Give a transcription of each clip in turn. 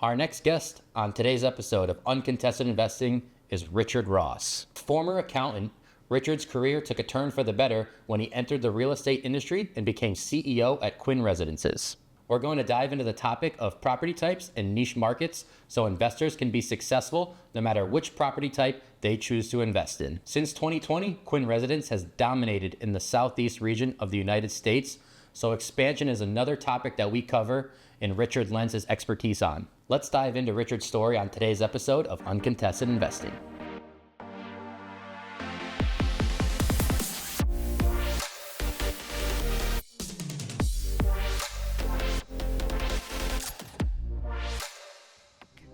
Our next guest on today's episode of Uncontested Investing is Richard Ross. Former accountant, Richard's career took a turn for the better when he entered the real estate industry and became CEO at Quinn Residences. We're going to dive into the topic of property types and niche markets so investors can be successful no matter which property type they choose to invest in. Since 2020, Quinn Residence has dominated in the southeast region of the United States, so expansion is another topic that we cover and Richard lends his expertise on. Let's dive into Richard's story on today's episode of Uncontested Investing.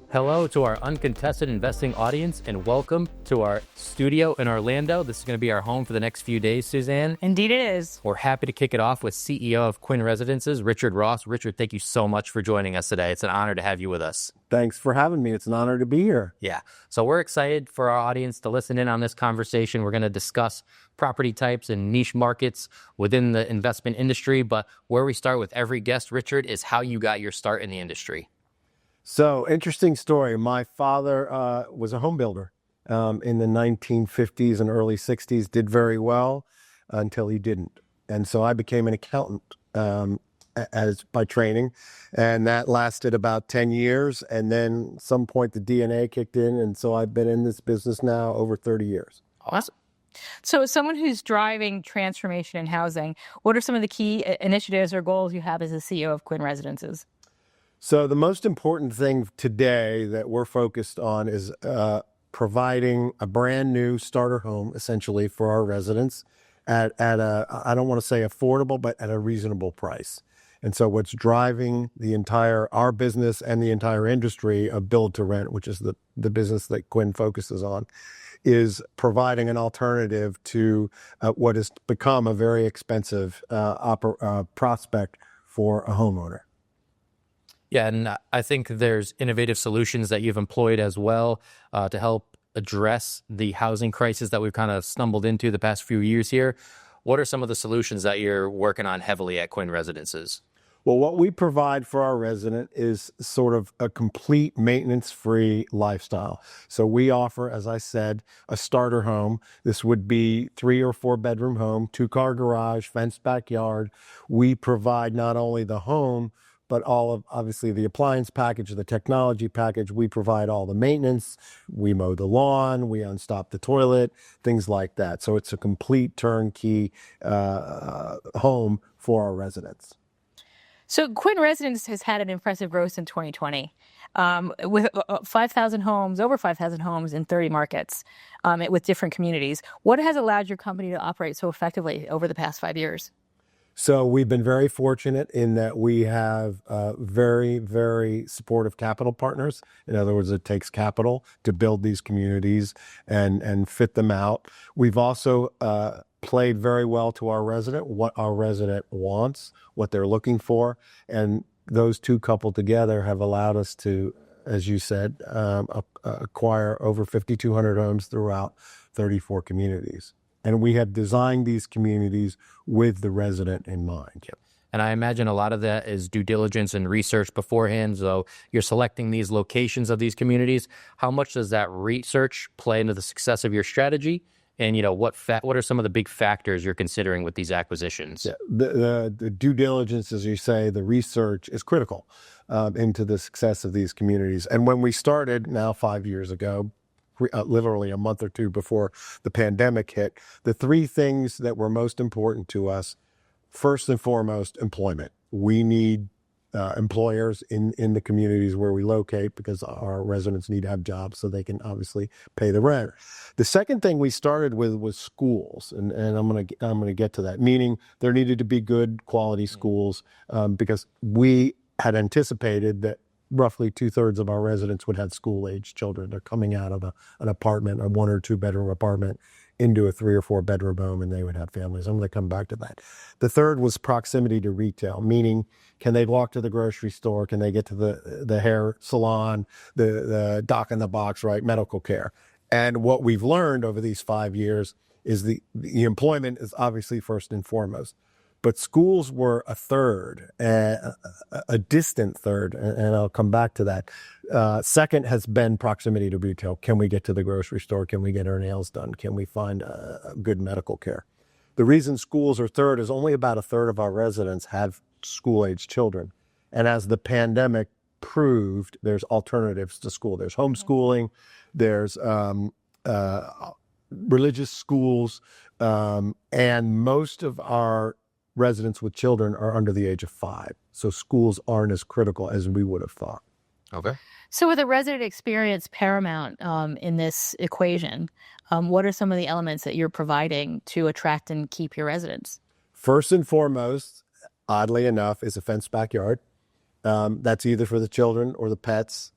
Hello to our Uncontested Investing audience and welcome to our studio in Orlando. This is going to be our home for the next few days, Suzanne. Indeed it is. We're happy to kick it off with CEO of Quinn Residences, Richard Ross. Richard, thank you so much for joining us today. It's an honor to have you with us. Thanks for having me. It's an honor to be here. Yeah. So we're excited for our audience to listen in on this conversation. We're going to discuss property types and niche markets within the investment industry. But where we start with every guest, Richard, is how you got your start in the industry. So, interesting story. My father was a home builder in the 1950s and early 60s, did very well until he didn't. And so I became an accountant as by training, and that lasted about 10 years. And then at some point the DNA kicked in, and so I've been in this business now over 30 years. Awesome. So as someone who's driving transformation in housing, what are some of the key initiatives or goals you have as the CEO of Quinn Residences? So the most important thing today that we're focused on is providing a brand new starter home, essentially, for our residents at a, I don't want to say affordable, but at a reasonable price. And so what's driving our business and the entire industry of build to rent, which is the business that Quinn focuses on, is providing an alternative to what has become a very expensive prospect for a homeowner. Yeah, and I think there's innovative solutions that you've employed as well to help address the housing crisis that we've kind of stumbled into the past few years here. What are some of the solutions that you're working on heavily at Quinn Residences? Well, what we provide for our resident is sort of a complete maintenance-free lifestyle. So we offer, as I said, a starter home. This would be 3 or 4 bedroom home, 2-car garage, fenced backyard. We provide not only the home, but all of, obviously, the appliance package, the technology package. We provide all the maintenance. We mow the lawn. We unstop the toilet, things like that. So it's a complete turnkey home for our residents. So Quinn Residence has had an impressive growth in 2020 with 5,000 homes, over 5,000 homes in 30 markets with different communities. What has allowed your company to operate so effectively over the past 5 years? So we've been very fortunate in that we have very, very supportive capital partners. In other words, it takes capital to build these communities and fit them out. We've also played very well to our resident, what our resident wants, what they're looking for. And those two coupled together have allowed us to, as you said, acquire over 5,200 homes throughout 34 communities. And we have designed these communities with the resident in mind. Yep. And I imagine a lot of that is due diligence and research beforehand. So you're selecting these locations of these communities. How much does that research play into the success of your strategy? And what are some of the big factors you're considering with these acquisitions? Yeah, the due diligence, as you say, the research is critical into the success of these communities. And when we started now 5 years ago, literally a month or two before the pandemic hit, the 3 things that were most important to us, first and foremost, employment. We need employers in the communities where we locate because our residents need to have jobs so they can obviously pay the rent. The second thing we started with was schools, and I'm gonna get to that, meaning there needed to be good quality schools because we had anticipated that roughly 2/3 of our residents would have school-age children. They're coming out of an apartment, a 1 or 2 bedroom apartment, into a 3 or 4 bedroom home, and they would have families. I'm going to come back to that. The third was proximity to retail, meaning can they walk to the grocery store? Can they get to the hair salon, the doc in the box, right? Medical care. And what we've learned over these 5 years is the employment is obviously first and foremost. but schools were a third, a distant third, and I'll come back to that. Second has been proximity to retail. Can we get to the grocery store? Can we get our nails done? Can we find good medical care? The reason schools are third is only about a third of our residents have school-age children. And as the pandemic proved, there's alternatives to school. There's homeschooling, there's religious schools, and most of our residents with children are under the age of 5. So schools aren't as critical as we would have thought. Okay. So with a resident experience paramount in this equation, what are some of the elements that you're providing to attract and keep your residents? First and foremost, oddly enough, is a fenced backyard. That's either for the children or the pets.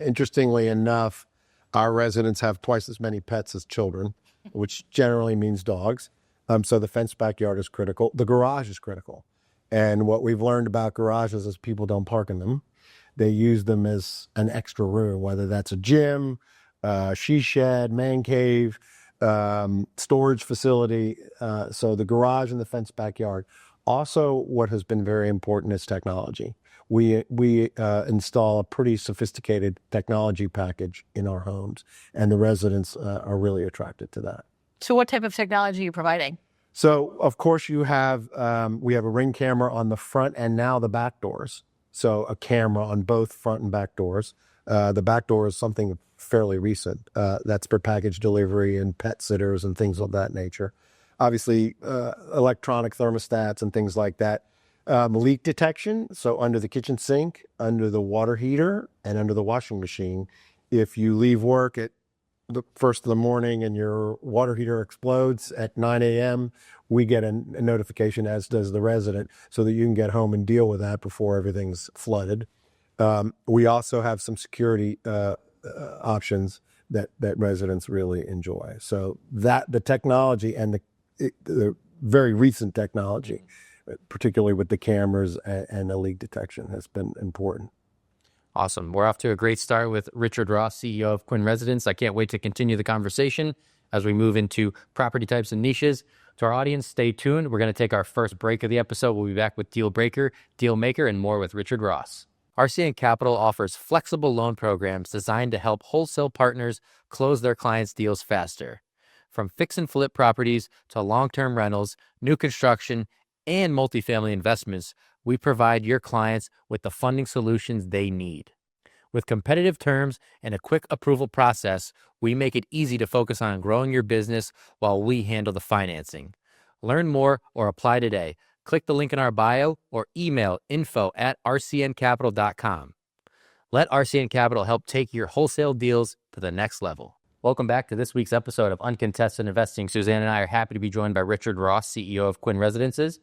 Interestingly enough, our residents have twice as many pets as children, which generally means dogs. So the fenced backyard is critical. The garage is critical. And what we've learned about garages is people don't park in them. They use them as an extra room, whether that's a gym, she shed, man cave, storage facility. So the garage and the fenced backyard. Also, what has been very important is technology. We install a pretty sophisticated technology package in our homes, and the residents are really attracted to that. So what type of technology are you providing? So, of course, we have a Ring camera on the front and now the back doors. So a camera on both front and back doors. The back door is something fairly recent. That's for package delivery and pet sitters and things of that nature. Obviously, electronic thermostats and things like that. Leak detection, so under the kitchen sink, under the water heater, and under the washing machine. If you leave work at the first of the morning and your water heater explodes at 9 a.m., we get a notification, as does the resident, so that you can get home and deal with that before everything's flooded. We also have some security options that residents really enjoy. So that the technology and the very recent technology, particularly with the cameras and the leak detection, has been important. Awesome. We're off to a great start with Richard Ross, CEO of Quinn Residences. I can't wait to continue the conversation as we move into property types and niches. To our audience, stay tuned. We're going to take our first break of the episode. We'll be back with Deal Breaker, Deal Maker, and more with Richard Ross. RCN Capital offers flexible loan programs designed to help wholesale partners close their clients' deals faster. From fix and flip properties to long-term rentals, new construction, and multifamily investments, we provide your clients with the funding solutions they need. With competitive terms and a quick approval process, we make it easy to focus on growing your business while we handle the financing. Learn more or apply today. Click the link in our bio or email info@rcncapital.com. Let RCN Capital help take your wholesale deals to the next level. Welcome back to this week's episode of Uncontested Investing. Suzanne and I are happy to be joined by Richard Ross, CEO of Quinn Residences.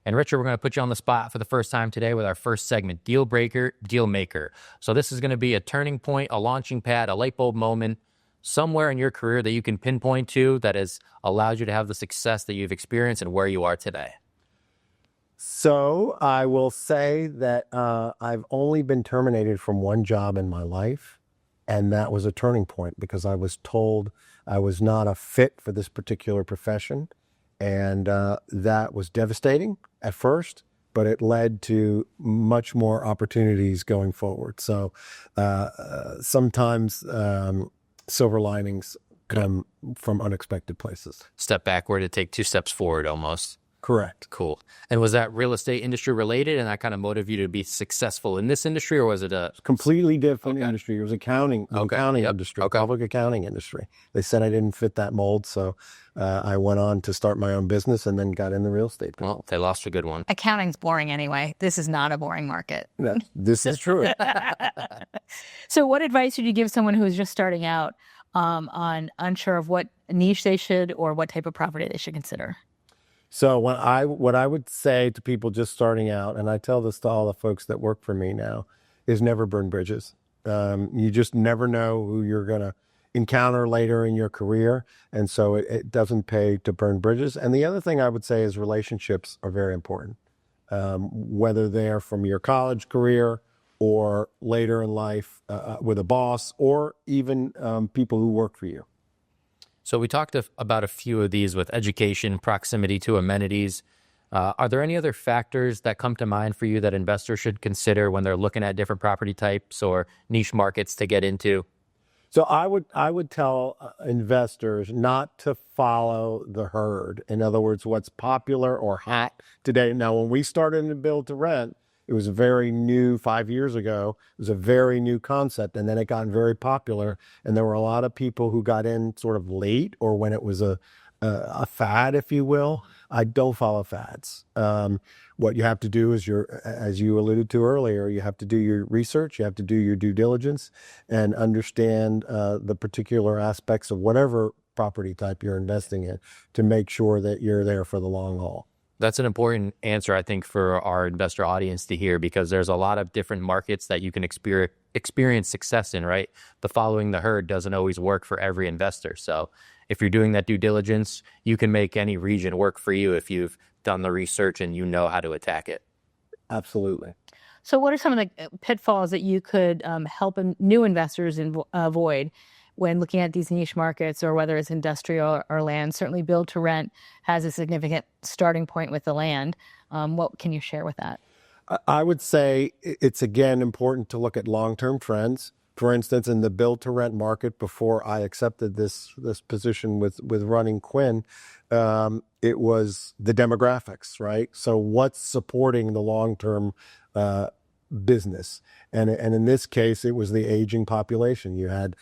And Richard, we're going to put you on the spot for the first time today with our first segment, Deal Breaker, Deal Maker. So this is going to be a turning point, a launching pad, a light bulb moment, somewhere in your career that you can pinpoint to that has allowed you to have the success that you've experienced and where you are today. So I will say that I've only been terminated from one job in my life, and that was a turning point because I was told I was not a fit for this particular profession. And that was devastating at first, but it led to much more opportunities going forward. So sometimes silver linings come from unexpected places. Step backward to take 2 steps forward almost. Correct. Cool. And was that real estate industry related and that kind of motivated you to be successful in this industry, or was it a completely different industry? It was accounting industry, public accounting industry. They said I didn't fit that mold, so I went on to start my own business and then got in the real estate business. Well, they lost a good one. Accounting's boring anyway. This is not a boring market. This is true. So what advice would you give someone who is just starting out on unsure of what niche they should or what type of property they should consider? So what I would say to people just starting out, and I tell this to all the folks that work for me now, is never burn bridges. You just never know who you're going to encounter later in your career, and so it doesn't pay to burn bridges. And the other thing I would say is relationships are very important, whether they're from your college career or later in life with a boss or even people who work for you. So we talked about a few of these with education, proximity to amenities. Are there any other factors that come to mind for you that investors should consider when they're looking at different property types or niche markets to get into? So I would tell investors not to follow the herd. In other words, what's popular or hot today. Now, when we started in build to rent, it was very new 5 years ago. It was a very new concept, and then it got very popular. And there were a lot of people who got in sort of late, or when it was a fad, if you will. I don't follow fads. What you have to do is, as you alluded to earlier, you have to do your research, you have to do your due diligence, and understand the particular aspects of whatever property type you're investing in to make sure that you're there for the long haul. That's an important answer, I think, for our investor audience to hear, because there's a lot of different markets that you can experience success in, right? But following the herd doesn't always work for every investor. So if you're doing that due diligence, you can make any region work for you if you've done the research and you know how to attack it. Absolutely. So what are some of the pitfalls that you could help new investors avoid when looking at these niche markets, or whether it's industrial or land? Certainly build to rent has a significant starting point with the land. What can you share with that? I would say it's, again, important to look at long-term trends. For instance, in the build to rent market, before I accepted this position with running Quinn, it was the demographics, right? So what's supporting the long-term business? And in this case, it was the aging population. You had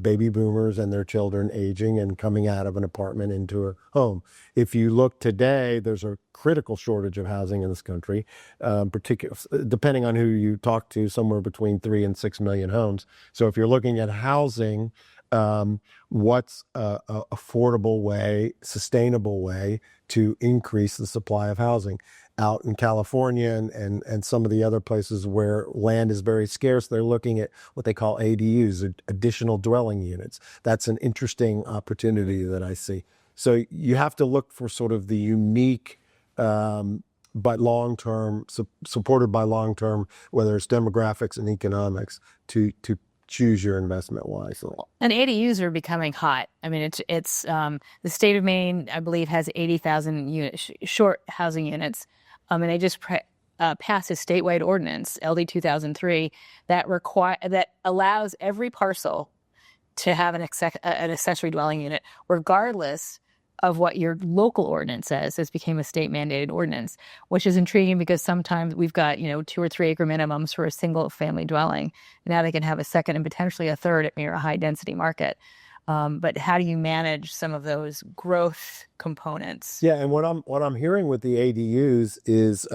baby boomers and their children aging and coming out of an apartment into a home. If you look today, there's a critical shortage of housing in this country, depending on who you talk to, somewhere between 3 and 6 million homes. So if you're looking at housing, what's a affordable way, sustainable way to increase the supply of housing? Out in California and some of the other places where land is very scarce, they're looking at what they call ADUs, additional dwelling units. That's an interesting opportunity that I see. So you have to look for sort of the unique, but long-term, supported by long-term, whether it's demographics and economics, to choose your investment wisely. And ADUs are becoming hot. I mean, it's the state of Maine, I believe, has 80,000 short housing units. And they just passed a statewide ordinance, LD 2003, that allows every parcel to have an accessory dwelling unit, regardless of what your local ordinance says. This became a state mandated ordinance, which is intriguing because sometimes we've got 2 or 3 acre minimums for a single family dwelling. Now they can have a second and potentially a third near a high density market. But how do you manage some of those growth components? Yeah, and what I'm hearing with the ADUs is,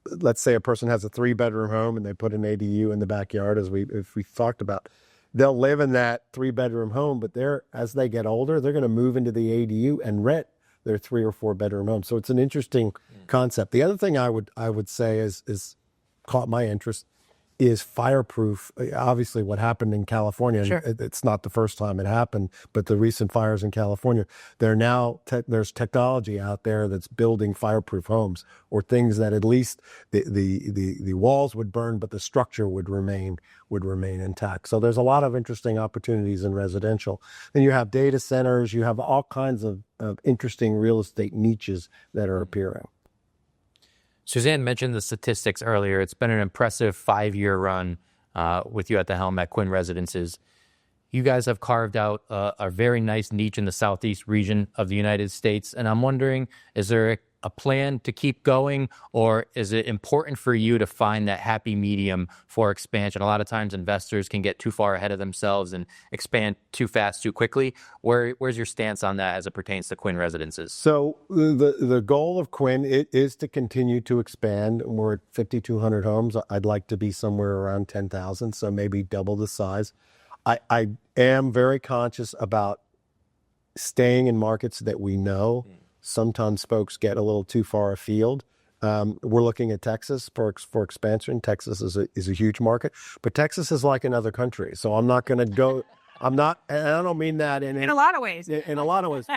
let's say a person has a 3-bedroom home and they put an ADU in the backyard, as we talked about. They'll live in that 3-bedroom home, but as they get older, they're going to move into the ADU and rent their 3 or 4-bedroom home. So it's an interesting concept. The other thing I would say is caught my interest is fireproof. Obviously, what happened in California, Sure. It's not the first time it happened, but the recent fires in California, there's technology out there that's building fireproof homes, or things that at least the walls would burn, but the structure would remain intact. So there's a lot of interesting opportunities in residential. Then you have data centers, you have all kinds of interesting real estate niches that are appearing. Suzanne mentioned the statistics earlier. It's been an impressive 5-year run with you at the helm at Quinn Residences. You guys have carved out a very nice niche in the southeast region of the United States. And I'm wondering, is there a plan to keep going, or is it important for you to find that happy medium for expansion? A lot of times investors can get too far ahead of themselves and expand too fast, too quickly. Where's your stance on that as it pertains to Quinn Residences? So the goal of Quinn is to continue to expand. We're at 5,200 homes. I'd like to be somewhere around 10,000, so maybe double the size. I am very conscious about staying in markets that we know. Sometimes folks get a little too far afield. We're looking at Texas for expansion. Texas is a huge market, but Texas is like another country. So I'm not going to go. And I don't mean that in a lot of ways. In a lot of ways,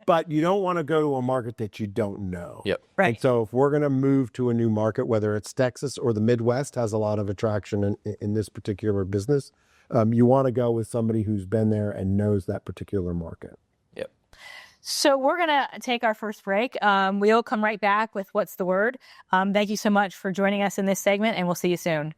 but you don't want to go to a market that you don't know. Yep. Right. And so if we're going to move to a new market, whether it's Texas or the Midwest has a lot of attraction in this particular business, you want to go with somebody who's been there and knows that particular market. So we're going to take our first break. We'll come right back with What's the Word. Thank you so much for joining us in this segment, and we'll see you soon.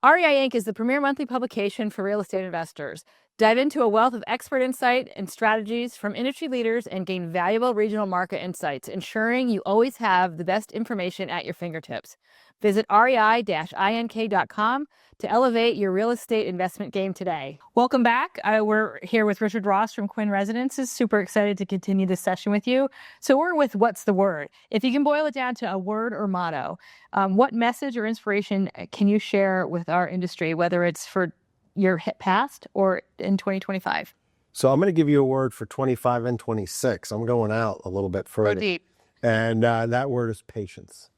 REI Inc. is the premier monthly publication for real estate investors. Dive into a wealth of expert insight and strategies from industry leaders and gain valuable regional market insights, ensuring you always have the best information at your fingertips. Visit rei-ink.com to elevate your real estate investment game today. Welcome back. We're here with Richard Ross from Quinn Residences. Super excited to continue this session with you. So we're with What's the Word? If you can boil it down to a word or motto, what message or inspiration can you share with our industry, whether it's for your past or in 2025? So I'm going to give you a word for 25 and 26. I'm going out a little bit further. Go deep. And that word is patience.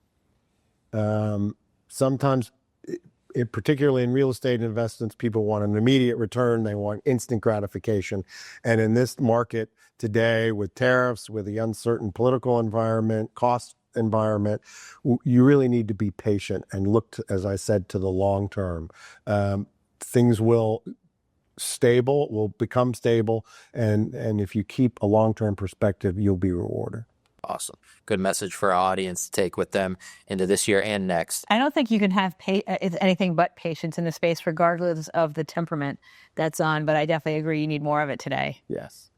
Sometimes, particularly in real estate investments, people want an immediate return. They want instant gratification. And in this market today, with tariffs, with the uncertain political environment, cost environment, you really need to be patient and look, as I said, to the long term. Things will become stable. And if you keep a long-term perspective, you'll be rewarded. Awesome. Good message for our audience to take with them into this year and next. I don't think you can have anything but patience in the space, regardless of the temperament that's on, but I definitely agree you need more of it today. Yes.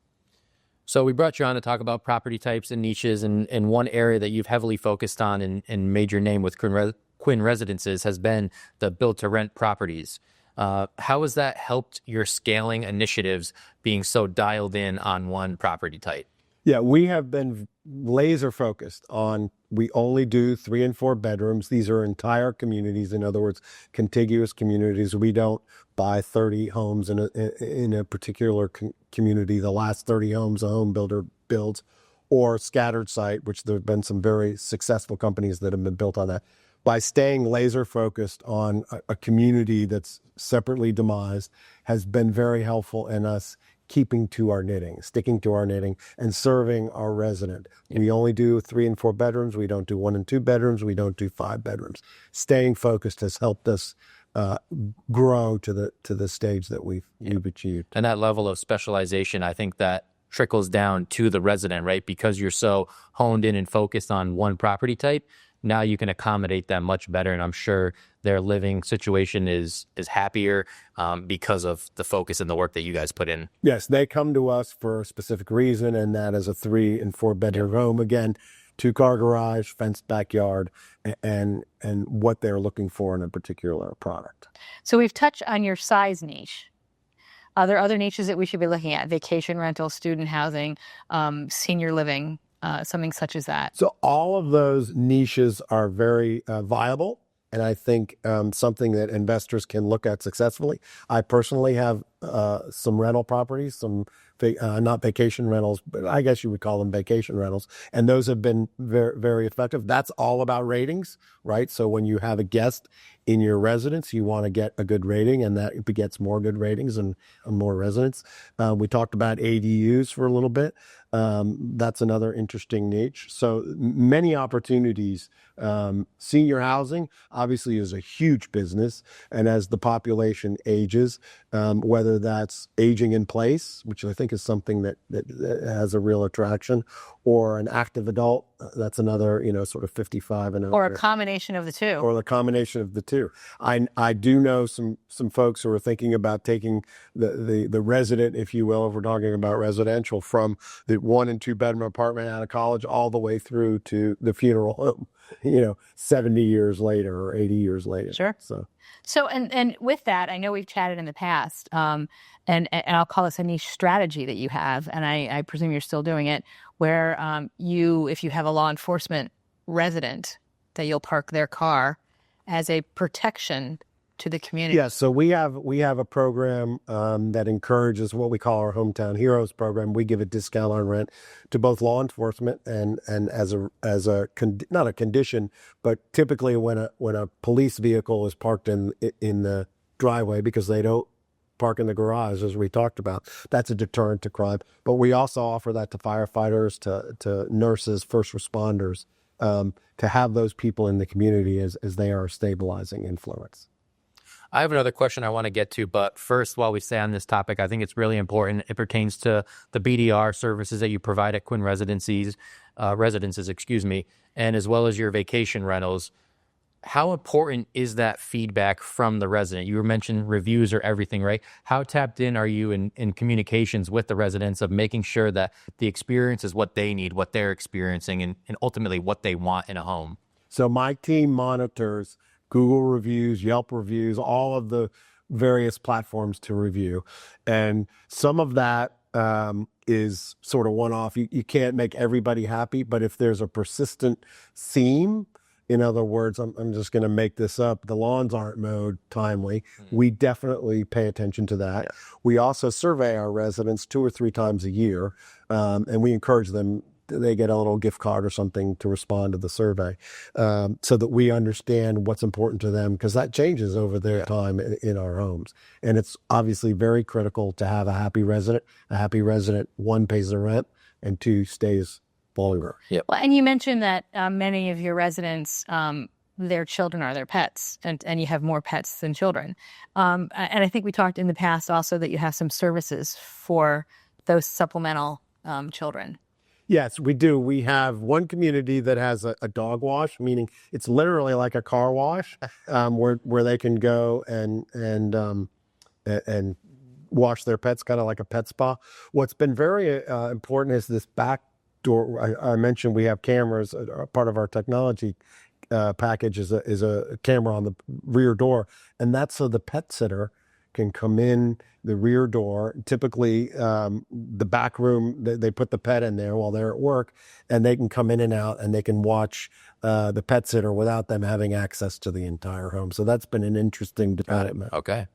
So we brought you on to talk about property types and niches, and one area that you've heavily focused on and made your name with Quinn Residences has been the build-to-rent properties. How has that helped your scaling initiatives being so dialed in on one property type? Yeah, we have been laser focused on, we only do 3 and 4 bedrooms. These are entire communities. In other words, contiguous communities. We don't buy 30 homes in a particular community, the last 30 homes a home builder builds, or scattered site, which there have been some very successful companies that have been built on that. By staying laser focused on a community that's separately demised has been very helpful in us keeping to our knitting, sticking to our knitting, and serving our resident. Yep. We only do 3 and 4 bedrooms. We don't do 1 and 2 bedrooms. We don't do 5 bedrooms. Staying focused has helped us grow to the stage that we've achieved. And that level of specialization, I think that trickles down to the resident, right? Because you're so honed in and focused on one property type, now you can accommodate them much better. And I'm sure their living situation is happier because of the focus and the work that you guys put in. Yes, they come to us for a specific reason, and that is a 3 and 4 bedroom home. Again, 2-car garage, fenced backyard, and what they're looking for in a particular product. So we've touched on your size niche. Are there other niches that we should be looking at? Vacation rental, student housing, senior living, something such as that? So all of those niches are very viable, and I think something that investors can look at successfully. I personally have some rental properties, some not vacation rentals, but I guess you would call them vacation rentals, and those have been very, very effective. That's all about ratings, right? So when you have a guest in your residence, you want to get a good rating, and that begets more good ratings and more residents. We talked about ADUs for a little bit. That's another interesting niche. So many opportunities. Senior housing obviously is a huge business, and as the population ages, whether that's aging in place, which I think is something that has a real attraction, or an active adult, that's another, sort of 55 and over. Or a combination of the two. Or the combination of the two. I do know some folks who are thinking about taking the resident, if you will, if we're talking about residential, from the 1 and 2 bedroom apartment out of college all the way through to the funeral home, 70 years later or 80 years later. Sure. So and with that, I know we've chatted in the past, and I'll call this a niche strategy that you have, and I presume you're still doing it, where if you have a law enforcement resident, that you'll park their car as a protection to the community. Yeah, so we have a program that encourages what we call our Hometown Heroes program. We give a discount on rent to both law enforcement and as a not a condition, but typically when a police vehicle is parked in the driveway, because they don't park in the garage, as we talked about, that's a deterrent to crime. But we also offer that to firefighters, to nurses, first responders, to have those people in the community as they are a stabilizing influence. I have another question I want to get to, but first, while we stay on this topic, I think it's really important. It pertains to the BDR services that you provide at Quinn Residences, and as well as your vacation rentals. How important is that feedback from the resident? You mentioned reviews are everything, right? How tapped in are you in communications with the residents of making sure that the experience is what they need, what they're experiencing, and ultimately what they want in a home? So my team monitors Google reviews, Yelp reviews, all of the various platforms to review. And some of that is sort of one-off. You can't make everybody happy, but if there's a persistent theme, in other words, I'm just going to make this up, the lawns aren't mowed timely, we definitely pay attention to that. Yeah. We also survey our residents 2 or 3 times a year, and we encourage them. They get a little gift card or something to respond to the survey, so that we understand what's important to them, because that changes over their time in our homes. And it's obviously very critical to have a happy resident. A happy resident, 1, pays the rent, and 2, stays longer. Yep. Well, and you mentioned that many of your residents, their children are their pets, and you have more pets than children. And I think we talked in the past also that you have some services for those supplemental children. Yes, we do. We have one community that has a dog wash, meaning it's literally like a car wash, where they can go and wash their pets, kind of like a pet spa. What's been very important is this back door. I mentioned we have cameras. Part of our technology package is a camera on the rear door, and that's so the pet sitter can come in the rear door. Typically, the back room, they put the pet in there while they're at work, and they can come in and out, and they can watch the pet sitter without them having access to the entire home. So that's been an interesting development. Okay,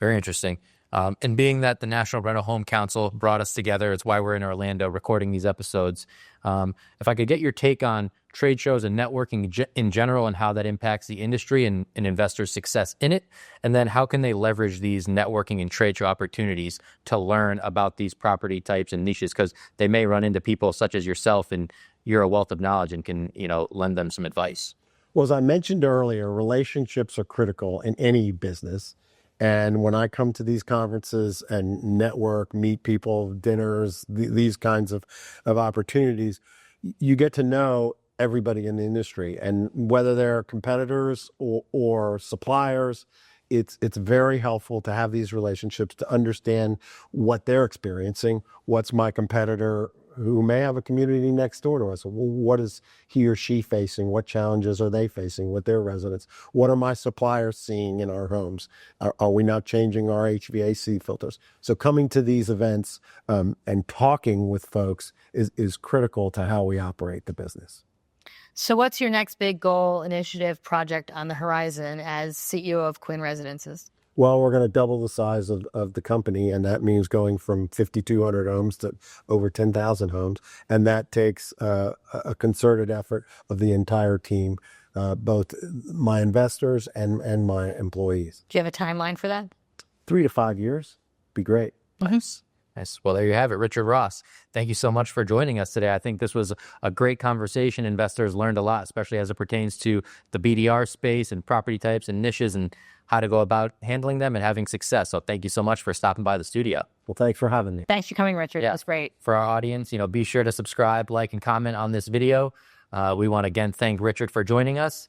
very interesting. And being that the National Rental Home Council brought us together, it's why we're in Orlando recording these episodes. If I could get your take on trade shows and networking in general and how that impacts the industry and investors' success in it, and then how can they leverage these networking and trade show opportunities to learn about these property types and niches, because they may run into people such as yourself, and you're a wealth of knowledge and can lend them some advice. Well, as I mentioned earlier, relationships are critical in any business. And when I come to these conferences and network, meet people, dinners, these kinds of opportunities, you get to know everybody in the industry. And whether they're competitors or suppliers, it's very helpful to have these relationships, to understand what they're experiencing, what's my competitor who may have a community next door to us. What is he or she facing? What challenges are they facing with their residents? What are my suppliers seeing in our homes? Are we now changing our HVAC filters? So coming to these events and talking with folks is critical to how we operate the business. So what's your next big goal, initiative, project on the horizon as CEO of Quinn Residences? Well, we're going to double the size of the company, and that means going from 5,200 homes to over 10,000 homes. And that takes a concerted effort of the entire team, both my investors and my employees. Do you have a timeline for that? 3 to 5 years. Be great. Nice. Well, there you have it. Richard Ross, thank you so much for joining us today. I think this was a great conversation. Investors learned a lot, especially as it pertains to the BDR space and property types and niches and how to go about handling them and having success. So thank you so much for stopping by the studio. Well, thanks for having me. Thanks for coming, Richard. Yeah. That's great. For our audience, be sure to subscribe, like, and comment on this video. We want to again thank Richard for joining us.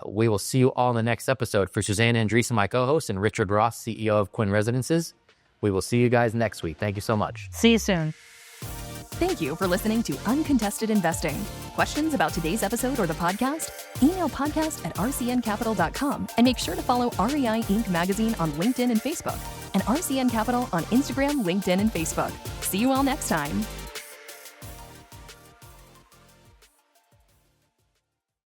We will see you all in the next episode. For Suzanne and Andreessen, my co-host, and Richard Ross, CEO of Quinn Residences, we will see you guys next week. Thank you so much. See you soon. Thank you for listening to Uncontested Investing. Questions about today's episode or the podcast? Email podcast@rcncapital.com and make sure to follow REI Inc. magazine on LinkedIn and Facebook, and RCN Capital on Instagram, LinkedIn, and Facebook. See you all next time.